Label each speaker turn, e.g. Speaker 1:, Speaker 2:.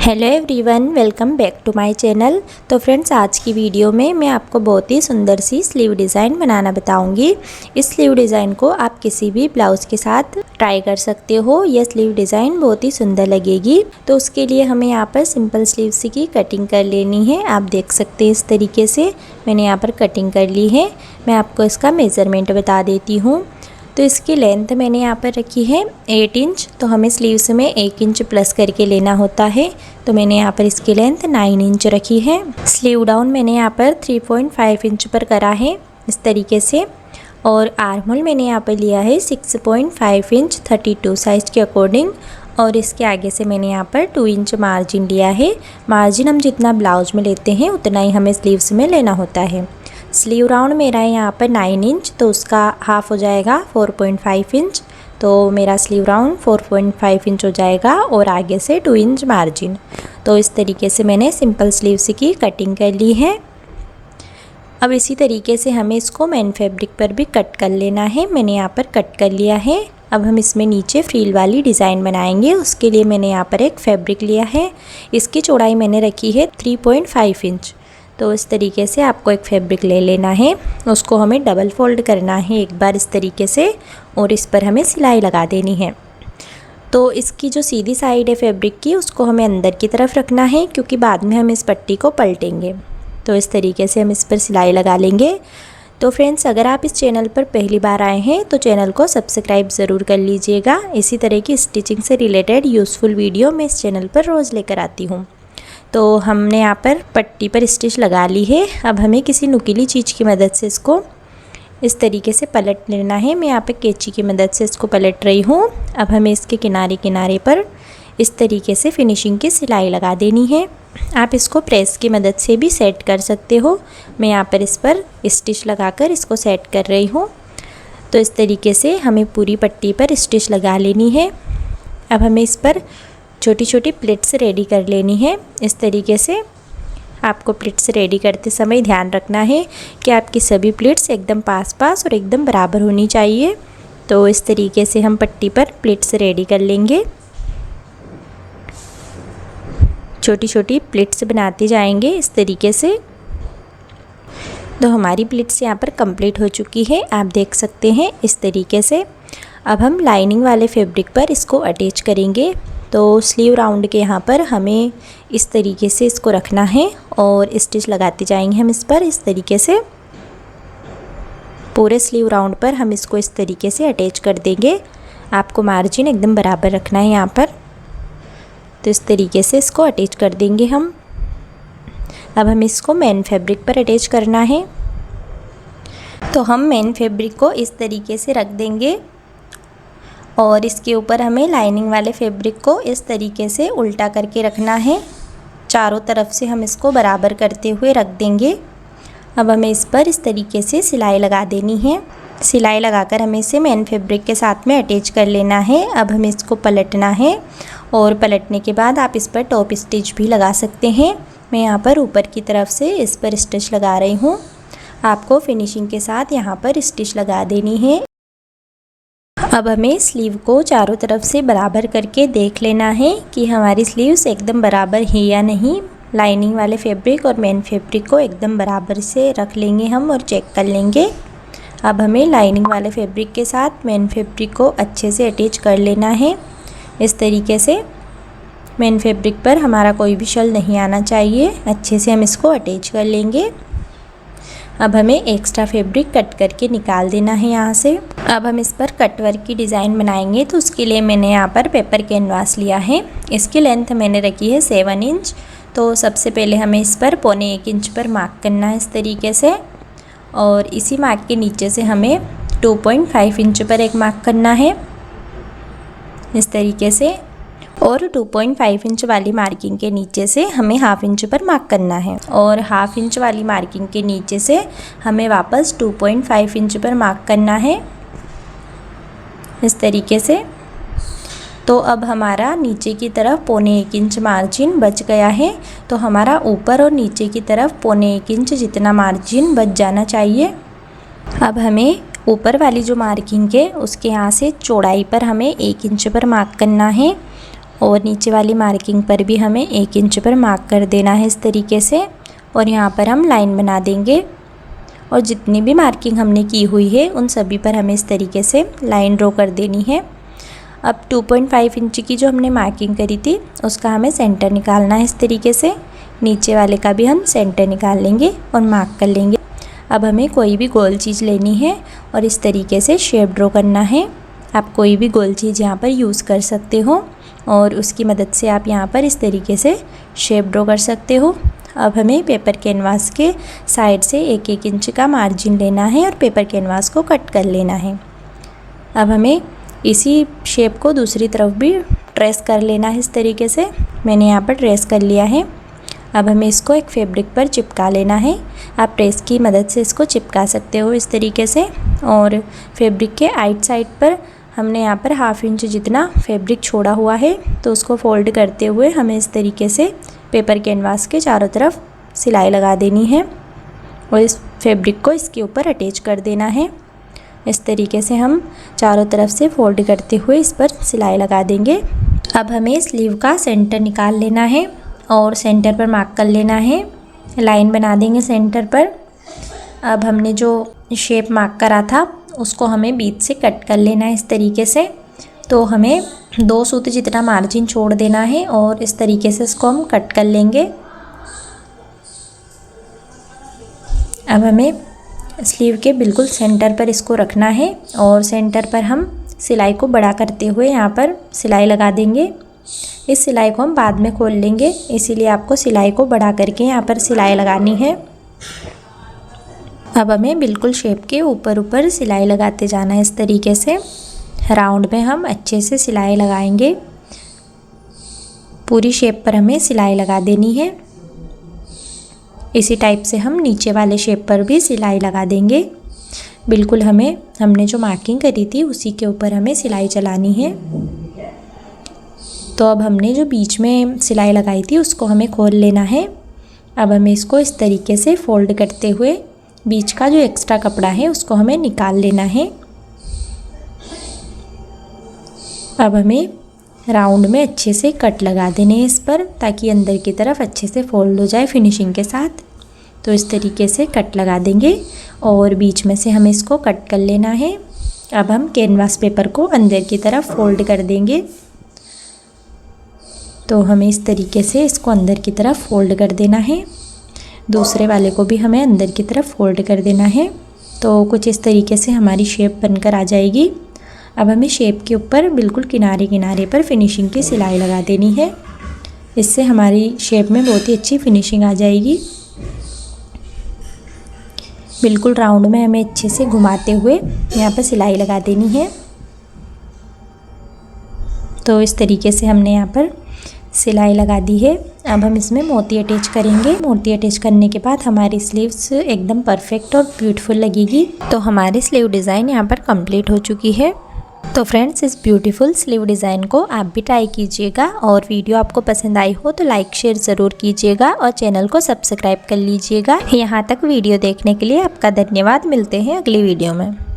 Speaker 1: Hello everyone, welcome back to my channel. तो friends, आज की वीडियो में मैं आपको बहुत ही सुंदर सी स्लीव डिज़ाइन बनाना बताऊंगी। इस स्लीव डिज़ाइन को आप किसी भी ब्लाउज़ के साथ ट्राई कर सकते हो। यह स्लीव डिज़ाइन बहुत ही सुंदर लगेगी। तो उसके लिए हमें यहाँ पर सिंपल स्लीव्स की कटिंग कर लेनी है। आप देख सकते हैं इस तरीके से मैंने यहाँ पर कटिंग कर ली है। मैं आपको इसका मेज़रमेंट बता देती हूँ। तो इसकी लेंथ मैंने यहाँ पर रखी है 8 इंच। तो हमें स्लीव्स में 1 इंच प्लस करके लेना होता है। तो मैंने यहाँ पर इसकी लेंथ 9 इंच रखी है। स्लीव डाउन मैंने यहाँ पर 3.5 इंच पर करा है इस तरीके से। और आर्म होल मैंने यहाँ पर लिया है 6.5 इंच 32 साइज़ के अकॉर्डिंग। और इसके आगे से मैंने यहाँ पर 2 इंच मार्जिन लिया है। मार्जिन हम जितना ब्लाउज में लेते हैं उतना ही हमें स्लीव्स में लेना होता है। स्लीव राउंड मेरा है यहाँ पर 9 इंच, तो उसका हाफ हो जाएगा 4.5 इंच। तो मेरा स्लीव राउंड 4.5 इंच हो जाएगा और आगे से 2 इंच मार्जिन। तो इस तरीके से मैंने सिंपल स्लीव्स की कटिंग कर ली है। अब इसी तरीके से हमें इसको मेन फैब्रिक पर भी कट कर लेना है। मैंने यहाँ पर कट कर लिया है। अब हम इसमें नीचे फ्रील वाली डिज़ाइन बनाएंगे। उसके लिए मैंने यहाँ पर एक फैब्रिक लिया है। इसकी चौड़ाई मैंने रखी है 3.5 इंच। तो इस तरीके से आपको एक फैब्रिक ले लेना है। उसको हमें डबल फोल्ड करना है एक बार इस तरीके से, और इस पर हमें सिलाई लगा देनी है। तो इसकी जो सीधी साइड है फैब्रिक की, उसको हमें अंदर की तरफ रखना है, क्योंकि बाद में हम इस पट्टी को पलटेंगे। तो इस तरीके से हम इस पर सिलाई लगा लेंगे। तो फ्रेंड्स, अगर आप इस चैनल पर पहली बार आए हैं तो चैनल को सब्सक्राइब ज़रूर कर लीजिएगा। इसी तरह की स्टिचिंग से रिलेटेड यूज़फुल वीडियो मैं इस चैनल पर रोज़ लेकर आती हूँ। तो हमने यहाँ पर पट्टी पर स्टिच लगा ली है। अब हमें किसी नुकीली चीज़ की मदद से इसको इस तरीके से पलट लेना है। मैं यहाँ पे कैंची की मदद से इसको पलट रही हूँ। अब हमें इसके किनारे किनारे पर इस तरीके से फिनिशिंग की सिलाई लगा देनी है। आप इसको प्रेस की मदद से भी सेट कर सकते हो। मैं यहाँ पर इस पर स्टिच लगाकर इसको सेट कर रही हूँ। तो इस तरीके से हमें पूरी पट्टी पर स्टिच लगा लेनी है। अब हमें इस पर छोटी छोटी प्लेट्स रेडी कर लेनी है। इस तरीके से आपको प्लेट्स रेडी करते समय ध्यान रखना है कि आपकी सभी प्लेट्स एकदम पास पास और एकदम बराबर होनी चाहिए। तो इस तरीके से हम पट्टी पर प्लेट्स रेडी कर लेंगे। छोटी छोटी प्लेट्स बनाते जाएंगे इस तरीके से। तो हमारी प्लेट्स यहाँ पर कंप्लीट हो चुकी है, आप देख सकते हैं इस तरीके से। अब हम लाइनिंग वाले फैब्रिक पर इसको अटैच करेंगे। तो स्लीव राउंड के यहाँ पर हमें इस तरीके से इसको रखना है और स्टिच लगाते जाएंगे हम इस पर इस तरीके से। पूरे स्लीव राउंड पर हम इसको इस तरीके से अटैच कर देंगे। आपको मार्जिन एकदम बराबर रखना है यहाँ पर। तो इस तरीके से इसको अटैच कर देंगे हम। अब हम इसको मेन फैब्रिक पर अटैच करना है। तो हम मेन फैब्रिक को इस तरीके से रख देंगे और इसके ऊपर हमें लाइनिंग वाले फैब्रिक को इस तरीके से उल्टा करके रखना है। चारों तरफ से हम इसको बराबर करते हुए रख देंगे। अब हमें इस पर इस तरीके से सिलाई लगा देनी है। सिलाई लगाकर हमें इसे मेन फैब्रिक के साथ में अटैच कर लेना है। अब हमें इसको पलटना है और पलटने के बाद आप इस पर टॉप स्टिच भी लगा सकते हैं। मैं यहाँ पर ऊपर की तरफ से इस पर स्टिच लगा रही हूँ। आपको फिनिशिंग के साथ यहाँ पर स्टिच लगा देनी है। अब हमें स्लीव को चारों तरफ से बराबर करके देख लेना है कि हमारी स्लीव्स एकदम बराबर है या नहीं। लाइनिंग वाले फैब्रिक और मेन फैब्रिक को एकदम बराबर से रख लेंगे हम और चेक कर लेंगे। अब हमें लाइनिंग वाले फैब्रिक के साथ मेन फैब्रिक को अच्छे से अटैच कर लेना है। इस तरीके से मेन फैब्रिक पर हमारा कोई भी शल नहीं आना चाहिए। अच्छे से हम इसको अटैच कर लेंगे। अब हमें एक्स्ट्रा फैब्रिक कट करके निकाल देना है यहाँ से। अब हम इस पर कट वर्क की डिज़ाइन बनाएंगे। तो उसके लिए मैंने यहाँ पर पेपर कैनवास लिया है। इसकी लेंथ मैंने रखी है 7 इंच। तो सबसे पहले हमें इस पर 1.25 इंच पर मार्क करना है इस तरीके से। और इसी मार्क के नीचे से हमें 2.5 इंच पर एक मार्क करना है इस तरीके से। और 2.5 इंच वाली मार्किंग के नीचे से हमें हाफ इंच पर मार्क करना है। और हाफ इंच वाली मार्किंग के नीचे से हमें वापस 2.5 इंच पर मार्क करना है इस तरीके से। तो अब हमारा नीचे की तरफ 1.25 इंच मार्जिन बच गया है। तो हमारा ऊपर और नीचे की तरफ 1.25 इंच जितना मार्जिन बच जाना चाहिए। अब हमें ऊपर वाली जो मार्किंग है उसके यहाँ से चौड़ाई पर हमें 1 इंच पर मार्क करना है। और नीचे वाली मार्किंग पर भी हमें 1 इंच पर मार्क कर देना है इस तरीके से। और यहाँ पर हम लाइन बना देंगे और जितनी भी मार्किंग हमने की हुई है उन सभी पर हमें इस तरीके से लाइन ड्रॉ कर देनी है। अब 2.5 इंच की जो हमने मार्किंग करी थी उसका हमें सेंटर निकालना है इस तरीके से। नीचे वाले का भी हम सेंटर निकाल लेंगे और मार्क कर लेंगे। अब हमें कोई भी गोल चीज़ लेनी है और इस तरीके से शेप ड्रॉ करना है। आप कोई भी गोल चीज़ यहाँ पर यूज़ कर सकते हो और उसकी मदद से आप यहाँ पर इस तरीके से शेप ड्रॉ कर सकते हो। अब हमें पेपर कैनवास के साइड से 1-1 इंच का मार्जिन लेना है और पेपर कैनवास को कट कर लेना है। अब हमें इसी शेप को दूसरी तरफ भी ट्रेस कर लेना है इस तरीके से। मैंने यहाँ पर ट्रेस कर लिया है। अब हमें इसको एक फैब्रिक पर चिपका लेना है। आप प्रेस की मदद से इसको चिपका सकते हो इस तरीके से। और फैब्रिक के आइट साइड पर हमने यहाँ पर 1/2 इंच जितना फैब्रिक छोड़ा हुआ है, तो उसको फोल्ड करते हुए हमें इस तरीके से पेपर कैनवास के चारों तरफ सिलाई लगा देनी है और इस फैब्रिक को इसके ऊपर अटैच कर देना है। इस तरीके से हम चारों तरफ से फोल्ड करते हुए इस पर सिलाई लगा देंगे। अब हमें स्लीव का सेंटर निकाल लेना है और सेंटर पर मार्क कर लेना है। लाइन बना देंगे सेंटर पर। अब हमने जो शेप मार्क करा था उसको हमें बीच से कट कर लेना है इस तरीके से। तो हमें 2 सूत जितना मार्जिन छोड़ देना है और इस तरीके से इसको हम कट कर लेंगे। अब हमें स्लीव के बिल्कुल सेंटर पर इसको रखना है और सेंटर पर हम सिलाई को बड़ा करते हुए यहाँ पर सिलाई लगा देंगे। इस सिलाई को हम बाद में खोल लेंगे, इसीलिए आपको सिलाई को बड़ा करके यहाँ पर सिलाई लगानी है। अब हमें बिल्कुल शेप के ऊपर ऊपर सिलाई लगाते जाना है इस तरीके से। राउंड में हम अच्छे से सिलाई लगाएंगे। पूरी शेप पर हमें सिलाई लगा देनी है। इसी टाइप से हम नीचे वाले शेप पर भी सिलाई लगा देंगे। बिल्कुल हमने जो मार्किंग करी थी उसी के ऊपर हमें सिलाई चलानी है। तो अब हमने जो बीच में सिलाई लगाई थी उसको हमें खोल लेना है। अब हमें इसको इस तरीके से फोल्ड करते हुए बीच का जो एक्स्ट्रा कपड़ा है उसको हमें निकाल लेना है। अब हमें राउंड में अच्छे से कट लगा देने हैं इस पर, ताकि अंदर की तरफ अच्छे से फोल्ड हो जाए फिनिशिंग के साथ। तो इस तरीके से कट लगा देंगे और बीच में से हमें इसको कट कर लेना है। अब हम कैनवास पेपर को अंदर की तरफ फोल्ड कर देंगे। तो हमें इस तरीके से इसको अंदर की तरफ फोल्ड कर देना है। दूसरे वाले को भी हमें अंदर की तरफ फोल्ड कर देना है। तो कुछ इस तरीके से हमारी शेप बनकर आ जाएगी। अब हमें शेप के ऊपर बिल्कुल किनारे किनारे पर फिनिशिंग की सिलाई लगा देनी है। इससे हमारी शेप में बहुत ही अच्छी फिनिशिंग आ जाएगी। बिल्कुल राउंड में हमें अच्छे से घुमाते हुए यहाँ पर सिलाई लगा देनी है। तो इस तरीके से हमने यहाँ पर सिलाई लगा दी है। अब हम इसमें मोती अटैच करेंगे। मोती अटैच करने के बाद हमारी स्लीव्स एकदम परफेक्ट और ब्यूटीफुल लगेगी। तो हमारी स्लीव डिज़ाइन यहाँ पर कंप्लीट हो चुकी है। तो फ्रेंड्स, इस ब्यूटीफुल स्लीव डिज़ाइन को आप भी ट्राई कीजिएगा और वीडियो आपको पसंद आई हो तो लाइक शेयर ज़रूर कीजिएगा और चैनल को सब्सक्राइब कर लीजिएगा। यहाँ तक वीडियो देखने के लिए आपका धन्यवाद। मिलते हैं अगली वीडियो में।